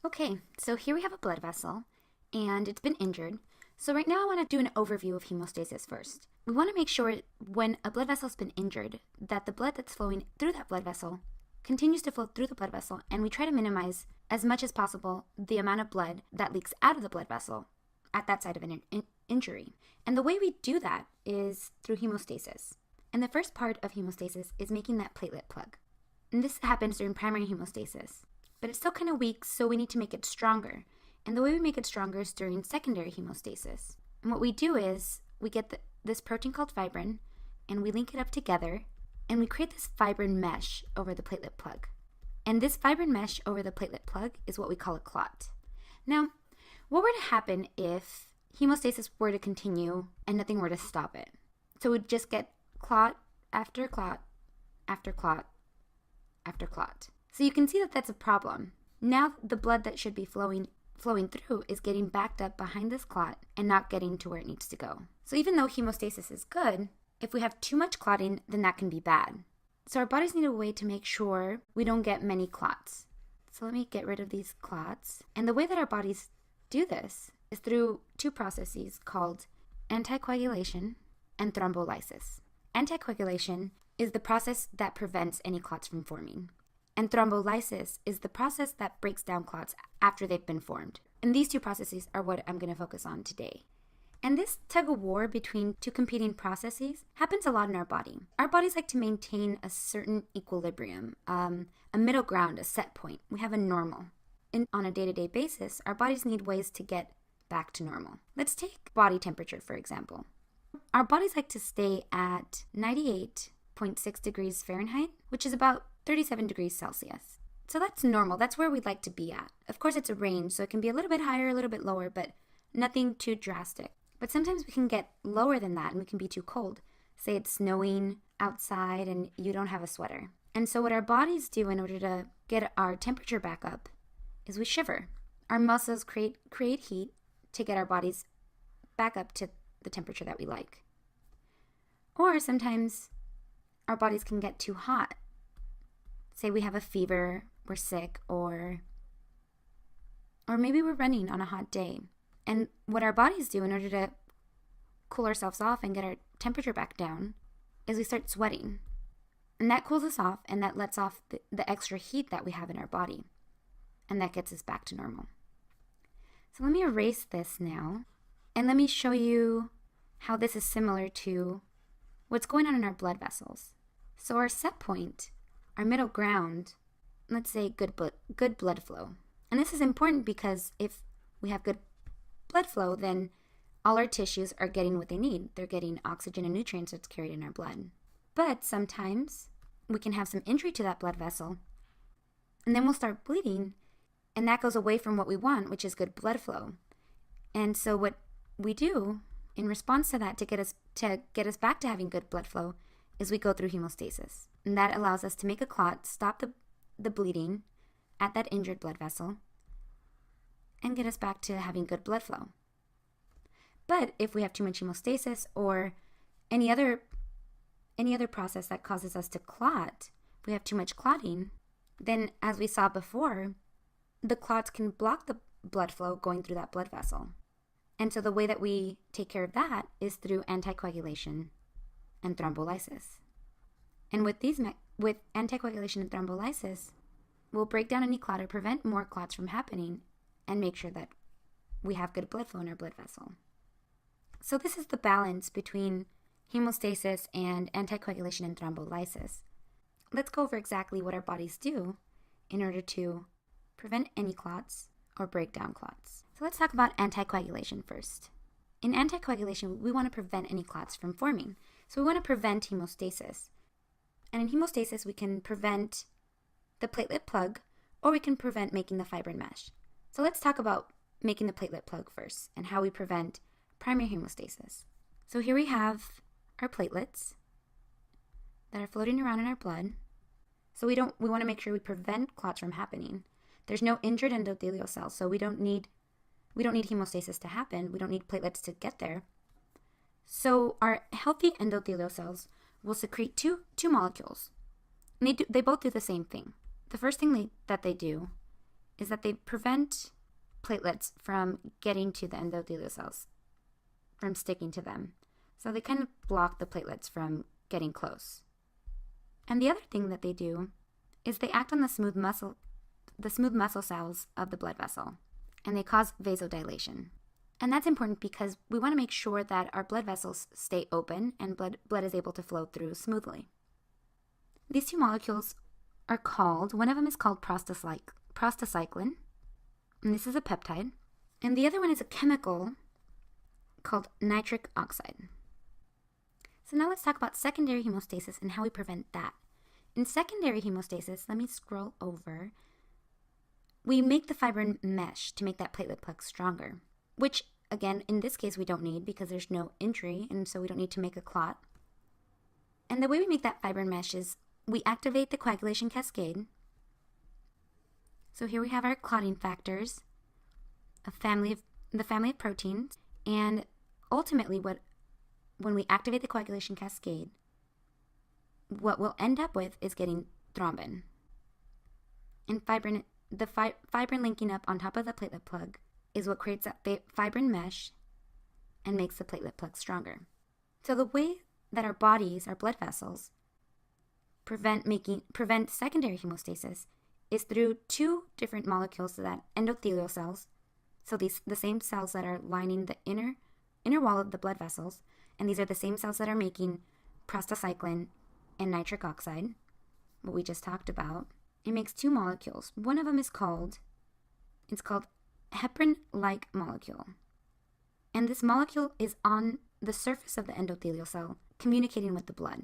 Okay, so here we have a blood vessel, and it's been injured. So right now I want to do an overview of hemostasis first. We want to make sure when a blood vessel's been injured that the blood that's flowing through that blood vessel continues to flow through the blood vessel, and we try to minimize as much as possible the amount of blood that leaks out of the blood vessel at that site of an injury. And the way we do that is through hemostasis. And the first part of hemostasis is making that platelet plug. And this happens during primary hemostasis. But it's still kind of weak, so we need to make it stronger. And the way we make it stronger is during secondary hemostasis. And what we do is we get this protein called fibrin, and we link it up together, and we create this fibrin mesh over the platelet plug. And this fibrin mesh over the platelet plug is what we call a clot. Now, what were to happen if hemostasis were to continue and nothing were to stop it? So we'd just get clot after clot after clot after clot. So you can see that that's a problem. Now the blood that should be flowing through is getting backed up behind this clot and not getting to where it needs to go. So even though hemostasis is good, if we have too much clotting, then that can be bad. So our bodies need a way to make sure we don't get many clots. So let me get rid of these clots. And the way that our bodies do this is through two processes called anticoagulation and thrombolysis. Anticoagulation is the process that prevents any clots from forming. And thrombolysis is the process that breaks down clots after they've been formed. And these two processes are what I'm going to focus on today. And this tug of war between two competing processes happens a lot in our body. Our bodies like to maintain a certain equilibrium, a middle ground, a set point. We have a normal. And on a day-to-day basis, our bodies need ways to get back to normal. Let's take body temperature, for example. Our bodies like to stay at 98.6 degrees Fahrenheit, which is about 37 degrees Celsius. So that's normal. That's where we'd like to be at. Of course, it's a range, so it can be a little bit higher, a little bit lower, but nothing too drastic. But sometimes we can get lower than that and we can be too cold. Say it's snowing outside and you don't have a sweater. And so what our bodies do in order to get our temperature back up is we shiver. Our muscles create heat to get our bodies back up to the temperature that we like. Or sometimes our bodies can get too hot. Say we have a fever, we're sick, or maybe we're running on a hot day. And what our bodies do in order to cool ourselves off and get our temperature back down is we start sweating. And that cools us off and that lets off the extra heat that we have in our body. And that gets us back to normal. So let me erase this now. And let me show you how this is similar to what's going on in our blood vessels. So our set point, our middle ground, let's say good blood flow. And this is important because if we have good blood flow, then all our tissues are getting what they need. They're getting oxygen and nutrients that's carried in our blood. But sometimes we can have some injury to that blood vessel, and then we'll start bleeding, and that goes away from what we want, which is good blood flow. And so what we do in response to that to get us back to having good blood flow is we go through hemostasis. And that allows us to make a clot, stop the bleeding at that injured blood vessel, and get us back to having good blood flow. But if we have too much hemostasis or any other process that causes us to clot, if we have too much clotting, then as we saw before, the clots can block the blood flow going through that blood vessel. And so the way that we take care of that is through anticoagulation and thrombolysis. And with anticoagulation and thrombolysis, we'll break down any clot or prevent more clots from happening and make sure that we have good blood flow in our blood vessel. So this is the balance between hemostasis and anticoagulation and thrombolysis. Let's go over exactly what our bodies do in order to prevent any clots or break down clots. So let's talk about anticoagulation first. In anticoagulation, we want to prevent any clots from forming. So we want to prevent hemostasis. And in hemostasis, we can prevent the platelet plug, or we can prevent making the fibrin mesh. So let's talk about making the platelet plug first and how we prevent primary hemostasis. So here we have our platelets that are floating around in our blood. So we want to make sure we prevent clots from happening. There's no injured endothelial cells, so we don't need hemostasis to happen. We don't need platelets to get there. So our healthy endothelial cells will secrete two molecules. And they both do the same thing. The first thing that they do is that they prevent platelets from getting to the endothelial cells, from sticking to them. So they kind of block the platelets from getting close. And the other thing that they do is they act on the smooth muscle cells of the blood vessel, and they cause vasodilation. And that's important because we want to make sure that our blood vessels stay open and blood is able to flow through smoothly. These two molecules are called, one of them is called Prostacyclin, and this is a peptide, and the other one is a chemical called nitric oxide. So now let's talk about secondary hemostasis and how we prevent that. In secondary hemostasis, let me scroll over, we make the fibrin mesh to make that platelet plug stronger, which, again, in this case, we don't need because there's no injury, and so we don't need to make a clot. And the way we make that fibrin mesh is we activate the coagulation cascade. So here we have our clotting factors, the family of proteins, and ultimately when we activate the coagulation cascade, what we'll end up with is getting thrombin. And the fibrin linking up on top of the platelet plug is what creates that fibrin mesh and makes the platelet plug stronger. So the way that our bodies, our blood vessels, prevent secondary hemostasis is through two different molecules that endothelial cells, so the same cells that are lining the inner wall of the blood vessels, and these are the same cells that are making prostacyclin and nitric oxide, what we just talked about. It makes two molecules. One of them is called heparin-like molecule. And this molecule is on the surface of the endothelial cell, communicating with the blood.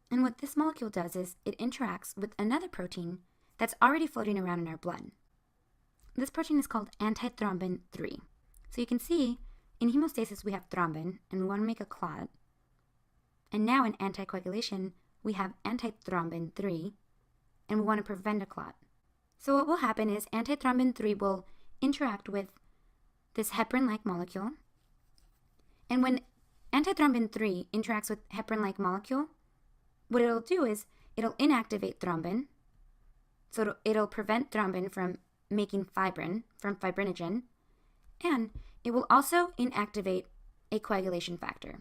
And what this molecule does is it interacts with another protein that's already floating around in our blood. This protein is called antithrombin III. So you can see in hemostasis we have thrombin, and we want to make a clot. And now in anticoagulation, we have antithrombin III, and we want to prevent a clot. So what will happen is antithrombin III will interact with this heparin-like molecule. And when antithrombin III interacts with heparin-like molecule, what it'll do is it'll inactivate thrombin. So it'll prevent thrombin from making fibrin, from fibrinogen. And it will also inactivate a coagulation factor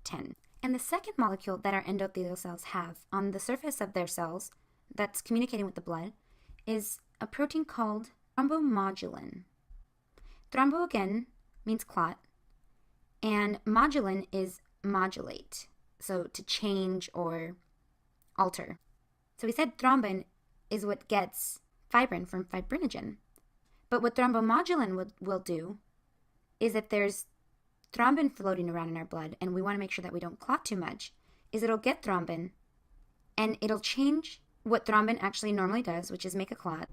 10. And the second molecule that our endothelial cells have on the surface of their cells that's communicating with the blood is a protein called thrombomodulin. Thrombo, again, means clot, and modulin is modulate, so to change or alter. So we said thrombin is what gets fibrin from fibrinogen. But what thrombomodulin will do is if there's thrombin floating around in our blood and we want to make sure that we don't clot too much, is it'll get thrombin and it'll change what thrombin actually normally does, which is make a clot,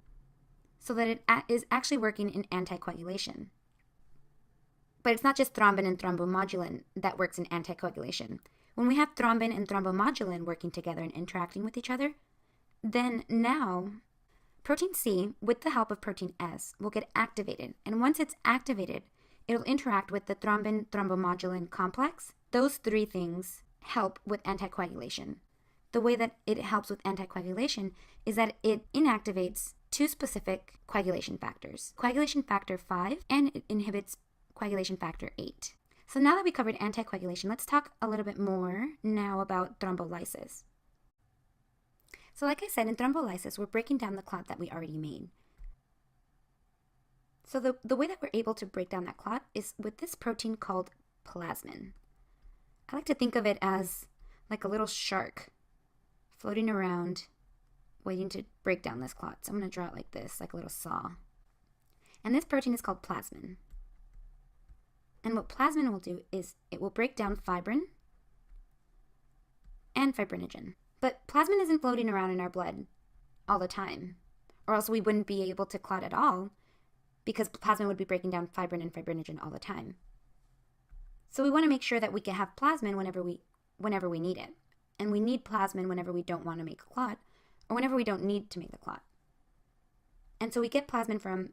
so that it is actually working in anticoagulation. But it's not just thrombin and thrombomodulin that works in anticoagulation. When we have thrombin and thrombomodulin working together and interacting with each other, then now protein C, with the help of protein S, will get activated. And once it's activated, it'll interact with the thrombin-thrombomodulin complex. Those three things help with anticoagulation. The way that it helps with anticoagulation is that it inactivates two specific coagulation factors, coagulation factor 5, and it inhibits coagulation factor 8. So now that we covered anticoagulation, let's talk a little bit more now about thrombolysis. So like I said, in thrombolysis, we're breaking down the clot that we already made. So the way that we're able to break down that clot is with this protein called plasmin. I like to think of it as like a little shark floating around, waiting to break down this clot. So I'm going to draw it like this, like a little saw. And this protein is called plasmin. And what plasmin will do is it will break down fibrin and fibrinogen. But plasmin isn't floating around in our blood all the time, or else we wouldn't be able to clot at all, because plasmin would be breaking down fibrin and fibrinogen all the time. So we want to make sure that we can have plasmin whenever we need it. And we need plasmin whenever we don't want to make a clot, or whenever we don't need to make the clot. And so we get plasmin from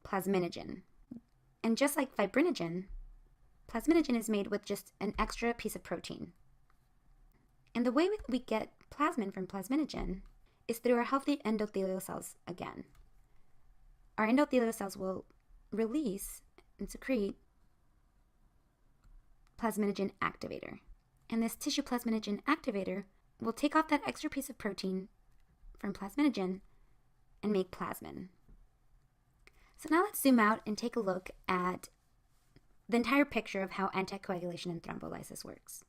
plasminogen. And just like fibrinogen, plasminogen is made with just an extra piece of protein. And the way we get plasmin from plasminogen is through our healthy endothelial cells again. our endothelial cells will release and secrete plasminogen activator. And this tissue plasminogen activator will take off that extra piece of protein from plasminogen and make plasmin. So now let's zoom out and take a look at the entire picture of how anticoagulation and thrombolysis works.